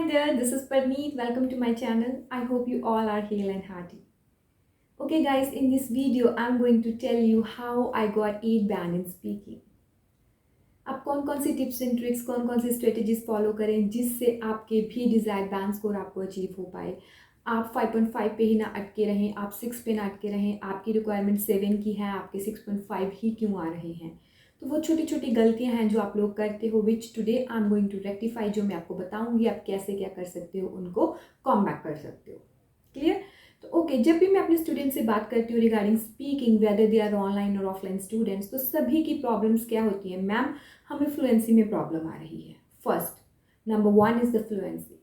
there, this is Parneet. Welcome to my channel. I hope you all are hale and hearty. Okay guys, in this video I'm going to tell you how I got 8 band in speaking. आप कौन कौन सी tips and tricks, कौन कौन सी strategies follow करें जिससे आपके भी desired band score आपको अचीव हो पाए। आप 5.5 पे ही ना अटके रहें, आप 6 पे ना अटके रहें। आपकी रिक्वायरमेंट 7 की है, आपके 6.5 ही क्यों आ रहे हैं? तो वो छोटी छोटी गलतियां हैं जो आप लोग करते हो, which today I am going to rectify, जो मैं आपको बताऊंगी आप कैसे क्या कर सकते हो, उनको कॉम्बैक कर सकते हो। क्लियर? तो ओके, जब भी मैं अपने स्टूडेंट से बात करती हूँ regarding speaking, whether they are online और ऑफलाइन स्टूडेंट्स, तो सभी की प्रॉब्लम्स क्या होती है? मैम हमें फ्लुएंसी में प्रॉब्लम आ रही है। First, number 1 is the fluency.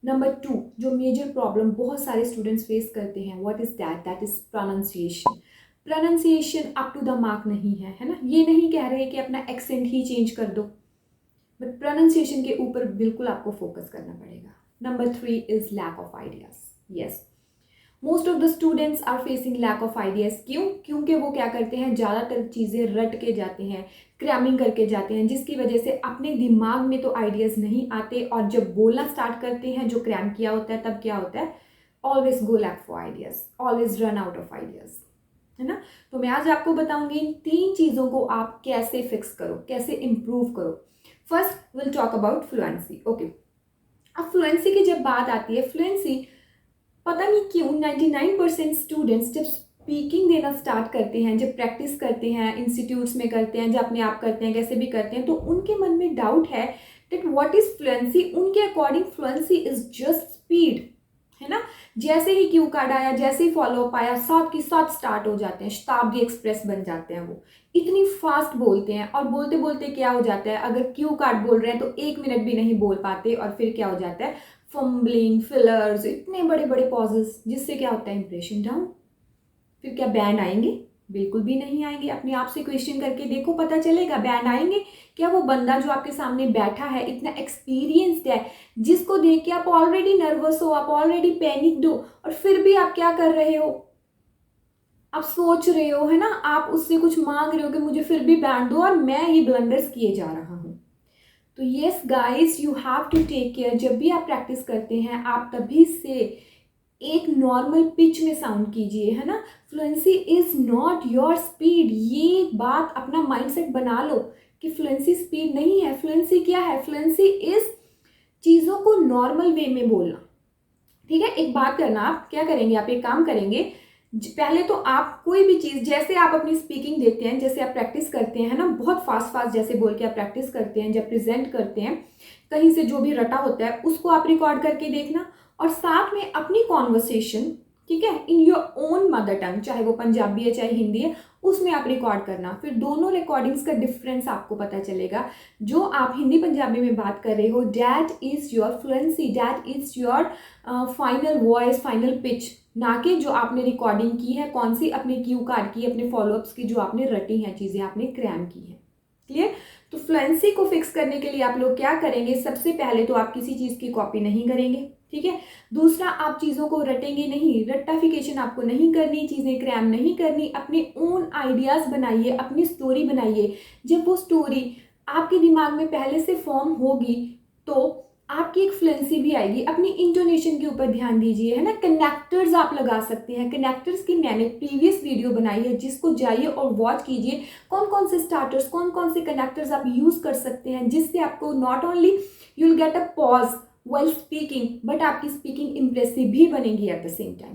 Number 2, जो मेजर प्रॉब्लम बहुत सारे स्टूडेंट्स फेस करते हैं, what is that? That is pronunciation. Pronunciation up to the mark नहीं है, है ना? ये नहीं कह रहे कि अपना एक्सेंट ही चेंज कर दो, बट प्रोनाउंसिएशन के ऊपर बिल्कुल आपको फोकस करना पड़ेगा। Number 3 is lack of ideas. Yes, most of the students are facing lack of ideas. क्यों? क्योंकि वो क्या करते हैं, ज़्यादातर चीज़ें रट के जाते हैं, क्रैमिंग करके जाते हैं, जिसकी वजह से अपने दिमाग में तो आइडियाज़ नहीं आते, और जब बोलना स्टार्ट करते हैं जो क्रैम किया होता है, तब क्या होता है? Always go lack for ideas, always run out of ideas, है ना? तो मैं आज आपको बताऊंगी इन 3 चीज़ों को आप कैसे फिक्स करो, कैसे इम्प्रूव करो। First will talk about fluency. Okay, अब फ्लुएंसी की जब बात आती है, फ्लुएंसी पता नहीं क्यों 99% स्टूडेंट्स जब स्पीकिंग देना स्टार्ट करते हैं, जब प्रैक्टिस करते हैं, इंस्टीट्यूट्स में करते हैं, जब अपने आप करते हैं, कैसे भी करते हैं, तो उनके मन में डाउट है दैट व्हाट इज फ्लुएंसी। उनके according fluency is just speed, है ना? जैसे ही क्यू कार्ड आया, जैसे ही फॉलो अप आया, साथ के साथ स्टार्ट हो जाते हैं, शताब्दी एक्सप्रेस बन जाते हैं। वो इतनी फास्ट बोलते हैं, और बोलते बोलते क्या हो जाता है, अगर क्यू कार्ड बोल रहे हैं तो 1 मिनट भी नहीं बोल पाते, और फिर क्या हो जाता है? फम्बलिंग, फिलर्स, इतने बड़े बड़े पॉजेस, जिससे क्या होता है? Impression down. फिर क्या बैंड आएंगे? बिल्कुल भी नहीं आएंगे। अपने आप से क्वेश्चन करके देखो, पता चलेगा बैंड आएंगे क्या? वो बंदा जो आपके सामने बैठा है, इतना एक्सपीरियंस्ड है, जिसको देख के आप ऑलरेडी नर्वस हो, आप ऑलरेडी पैनिक्ड हो, और फिर भी आप क्या कर रहे हो? आप सोच रहे हो, है ना? आप उससे कुछ मांग रहे हो कि मुझे फिर भी बैंड दो, और मैं ये ब्लंडर्स किए जा रहा हूँ। तो yes guys, you have to take care. जब भी आप प्रैक्टिस करते हैं, आप तभी से एक नॉर्मल पिच में साउंड कीजिए, है ना? Fluency is not your speed. ये बात अपना माइंडसेट बना लो कि फ्लुएंसी स्पीड नहीं है। फ्लुएंसी क्या है? फ्लुएंसी इज चीज़ों को नॉर्मल वे में बोलना। ठीक है, एक बात करना, आप क्या करेंगे, आप एक काम करेंगे, पहले तो आप कोई भी चीज़, जैसे आप अपनी स्पीकिंग देते हैं, जैसे आप प्रैक्टिस करते हैं, है ना, बहुत फास्ट फास्ट जैसे बोल के आप प्रैक्टिस करते हैं, जब प्रेजेंट करते हैं, कहीं से जो भी रटा होता है उसको आप रिकॉर्ड करके देखना, और साथ में अपनी कॉन्वर्सेशन, ठीक है, in your own mother tongue, चाहे वो पंजाबी है चाहे हिंदी है, उसमें आप रिकॉर्ड करना। फिर दोनों रिकॉर्डिंग्स का डिफरेंस आपको पता चलेगा। जो आप हिंदी पंजाबी में बात कर रहे हो, that is your fluency, that is your final voice, final pitch, ना कि जो आपने रिकॉर्डिंग की है, कौन सी अपने क्यू कार्ड की, अपने फॉलोअप्स की, जो आपने रटी हैं चीज़ें, आपने क्रैम की हैं। क्लियर? तो फ्लुएंसी को फिक्स करने के लिए आप लोग क्या करेंगे? सबसे पहले तो आप किसी चीज़ की कॉपी नहीं करेंगे, ठीक है? दूसरा, आप चीज़ों को रटेंगे नहीं, रट्टाफिकेशन आपको नहीं करनी, चीज़ें क्रैम नहीं करनी, अपने ओन आइडियाज़ बनाइए, अपनी स्टोरी बनाइए। जब वो स्टोरी आपके दिमाग में पहले से फॉर्म होगी तो आपकी एक फ्लुएंसी भी आएगी। अपनी इंटोनेशन के ऊपर ध्यान दीजिए, है ना? कनेक्टर्स आप लगा सकते हैं। कनेक्टर्स की मैंने प्रीवियस वीडियो बनाई है, जिसको जाइए और वॉच कीजिए। कौन कौन से स्टार्टर्स, कौन कौन से कनेक्टर्स आप यूज़ कर सकते हैं, जिससे आपको not only you will get a pause while speaking, but आपकी स्पीकिंग इंप्रेसिव भी बनेगी at the same time.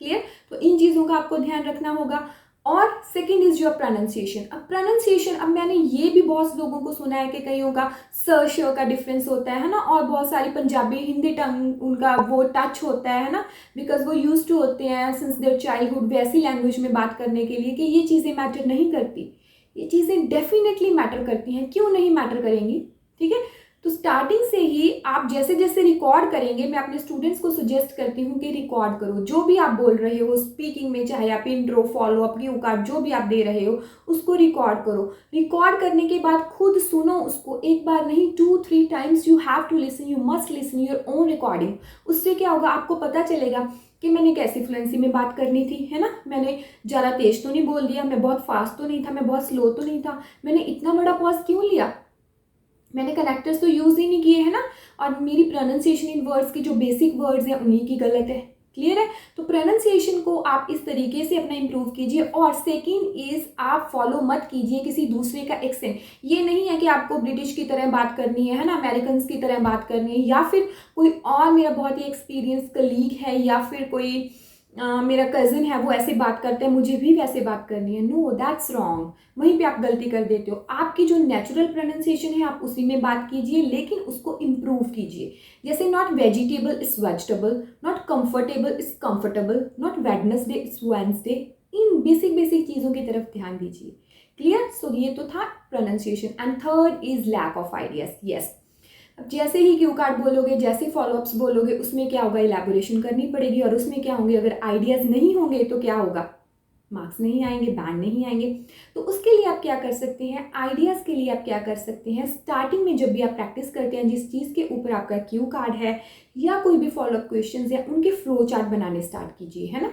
Clear? तो इन चीज़ों का आपको ध्यान रखना होगा। और सेकेंड इज योर प्रोनाउंसिएशन। अब प्रोनाउंसिएशन, अब मैंने ये भी बहुत लोगों को सुना है कि कईयों का स श का डिफरेंस होता है ना, और बहुत सारी पंजाबी हिंदी टंग उनका वो टच होता है ना, बिकॉज वो यूज टू होते हैं सिंस देयर चाइल्डहुड वैसी लैंग्वेज में बात करने के लिए, कि ये चीज़ें मैटर नहीं करती। ये चीज़ें डेफिनेटली मैटर करती हैं, क्यों नहीं मैटर करेंगी? ठीक है, तो स्टार्टिंग से ही आप जैसे जैसे रिकॉर्ड करेंगे, मैं अपने स्टूडेंट्स को सजेस्ट करती हूँ कि रिकॉर्ड करो। जो भी आप बोल रहे हो स्पीकिंग में, चाहे आप intro, follow up, Q card, जो भी आप दे रहे हो, उसको रिकॉर्ड करो। रिकॉर्ड करने के बाद खुद सुनो उसको, एक बार नहीं, 2-3 times you have to listen, you must listen your own recording. उससे क्या होगा, आपको पता चलेगा कि मैंने कैसी फ्लुएंसी में बात करनी थी, है ना? मैंने ज़्यादा तेज तो नहीं बोल दिया, मैं बहुत फास्ट तो नहीं था, मैं बहुत स्लो तो नहीं था, मैंने इतना बड़ा पॉज क्यों लिया, मैंने कनेक्टर्स तो यूज़ ही नहीं किए हैं ना, और मेरी प्रोनाउंसिएशन इन वर्ड्स के जो बेसिक वर्ड्स हैं उन्हीं की गलत है। क्लियर है? तो प्रोनाउंसिएशन को आप इस तरीके से अपना इम्प्रूव कीजिए। और सेकंड इज़, आप फॉलो मत कीजिए किसी दूसरे का एक्सेंट। ये नहीं है कि आपको ब्रिटिश की तरह बात करनी है ना, अमेरिकन की तरह बात करनी है, या फिर कोई और मेरा बहुत ही एक्सपीरियंस कलीग है या फिर कोई मेरा कज़न है वो ऐसे बात करता है, मुझे भी वैसे बात करनी है। No, that's wrong. वहीं पे आप गलती कर देते हो। आपकी जो नेचुरल प्रोनाउंसिएशन है आप उसी में बात कीजिए, लेकिन उसको इम्प्रूव कीजिए। जैसे not vegetable is vegetable, not comfortable is comfortable, not Wednesday is Wednesday. In basic basic चीज़ों की तरफ ध्यान दीजिए। क्लियर? सो ये तो था pronunciation. And third is lack of ideas. Yes, अब जैसे ही क्यू कार्ड बोलोगे, जैसे फॉलोअप्स बोलोगे, उसमें क्या होगा, इलेबोरेशन करनी पड़ेगी। और उसमें क्या होंगे, अगर आइडियाज़ नहीं होंगे तो क्या होगा, मार्क्स नहीं आएंगे, बैंड नहीं आएंगे। तो उसके लिए आप क्या कर सकते हैं, आइडियाज़ के लिए आप क्या कर सकते हैं, स्टार्टिंग में जब भी आप प्रैक्टिस करते हैं, जिस चीज़ के ऊपर आपका क्यू कार्ड है या कोई भी फॉलोअप क्वेश्चंस है, उनके फ्लो चार्ट बनाने स्टार्ट कीजिए, है ना।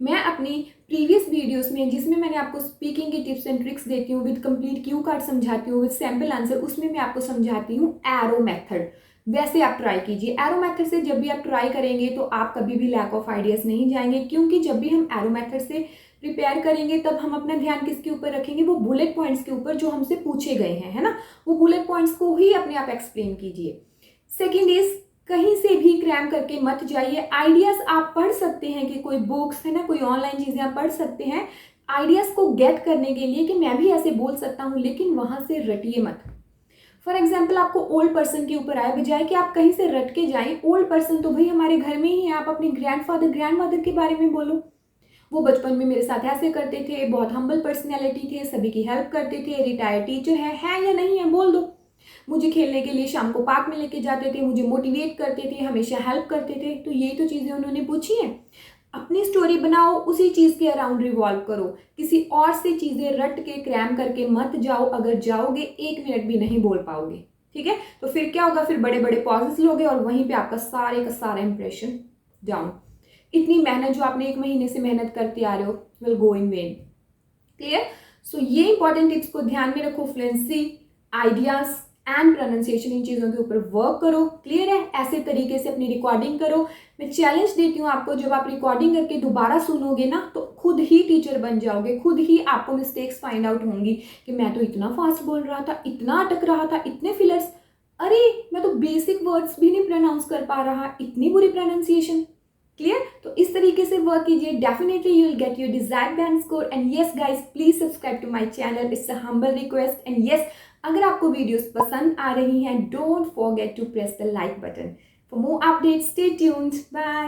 मैं अपनी प्रीवियस वीडियोस में, जिसमें मैंने आपको स्पीकिंग की टिप्स एंड ट्रिक्स देती हूँ, विद कंप्लीट क्यू कार्ड समझाती हूँ, विद सैम्पल आंसर, उसमें मैं आपको समझाती हूँ एरो मेथड। वैसे आप ट्राई कीजिए। एरो मेथड से जब भी आप ट्राई करेंगे तो आप कभी भी लैक ऑफ आइडियाज़ नहीं जाएंगे, क्योंकि जब भी हम एरो मेथड से प्रिपेयर करेंगे तब हम अपना ध्यान किसके ऊपर रखेंगे, वो बुलेट पॉइंट्स के ऊपर जो हमसे पूछे गए हैं, है ना। वो बुलेट पॉइंट्स को ही अपने आप एक्सप्लेन कीजिए। सेकेंड इज, कहीं से भी क्रैम करके मत जाइए। आइडियाज़ आप पढ़ सकते हैं कि कोई बुक्स है ना, कोई ऑनलाइन चीज़ें आप पढ़ सकते हैं आइडियाज़ को गेट करने के लिए कि मैं भी ऐसे बोल सकता हूँ, लेकिन वहाँ से रटिए मत। फॉर एग्जाम्पल, आपको ओल्ड पर्सन के ऊपर आए, बजाय कि आप कहीं से रट के जाएं। ओल्ड पर्सन तो भाई हमारे घर में ही है, आप अपने ग्रैंडफादर ग्रैंडमदर के बारे में बोलो। वो बचपन में मेरे साथ ऐसे करते थे, बहुत हम्बल पर्सनैलिटी थे, सभी की हेल्प करते थे, रिटायर्ड टीचर है या नहीं है, बोल दो। मुझे खेलने के लिए शाम को पार्क में लेके जाते थे, मुझे मोटिवेट करते थे, हमेशा हेल्प करते थे। तो यही तो चीज़ें उन्होंने पूछी हैं। अपनी स्टोरी बनाओ, उसी चीज़ के अराउंड रिवॉल्व करो। किसी और से चीज़ें रट के क्रैम करके मत जाओ। अगर जाओगे 1 मिनट भी नहीं बोल पाओगे, ठीक है। तो फिर क्या होगा, फिर बड़े बड़े पॉजेस लोगे और वहीं पे आपका सारे का सारा इंप्रेशन डाउन। इतनी मेहनत जो आपने 1 महीने से मेहनत करते आ रहे हो will go in vain. Clear? So ये इंपॉर्टेंट टिप्स को ध्यान में रखो। फ्लुएंसी, आइडियाज एंड प्रोनाउंसिएशन, इन चीज़ों के ऊपर वर्क करो। क्लियर है? ऐसे तरीके से अपनी रिकॉर्डिंग करो। मैं चैलेंज देती हूँ आपको, जब आप रिकॉर्डिंग करके दोबारा सुनोगे ना तो खुद ही टीचर बन जाओगे। खुद ही आपको मिस्टेक्स फाइंड आउट होंगी कि मैं तो इतना फास्ट बोल रहा था, इतना अटक रहा था, इतने फिलर्स, अरे मैं तो बेसिक वर्ड्स भी नहीं प्रोनाउंस कर पा रहा, इतनी बुरी प्रोनाउंसिएशन। क्लियर? तो इस तरीके से वर्क कीजिए, definitely you will get your desired band score. And yes guys, please subscribe to my channel, it's a humble request. And yes, अगर आपको वीडियोस पसंद आ रही हैं, don't forget to press the like button. For more updates, stay tuned, bye.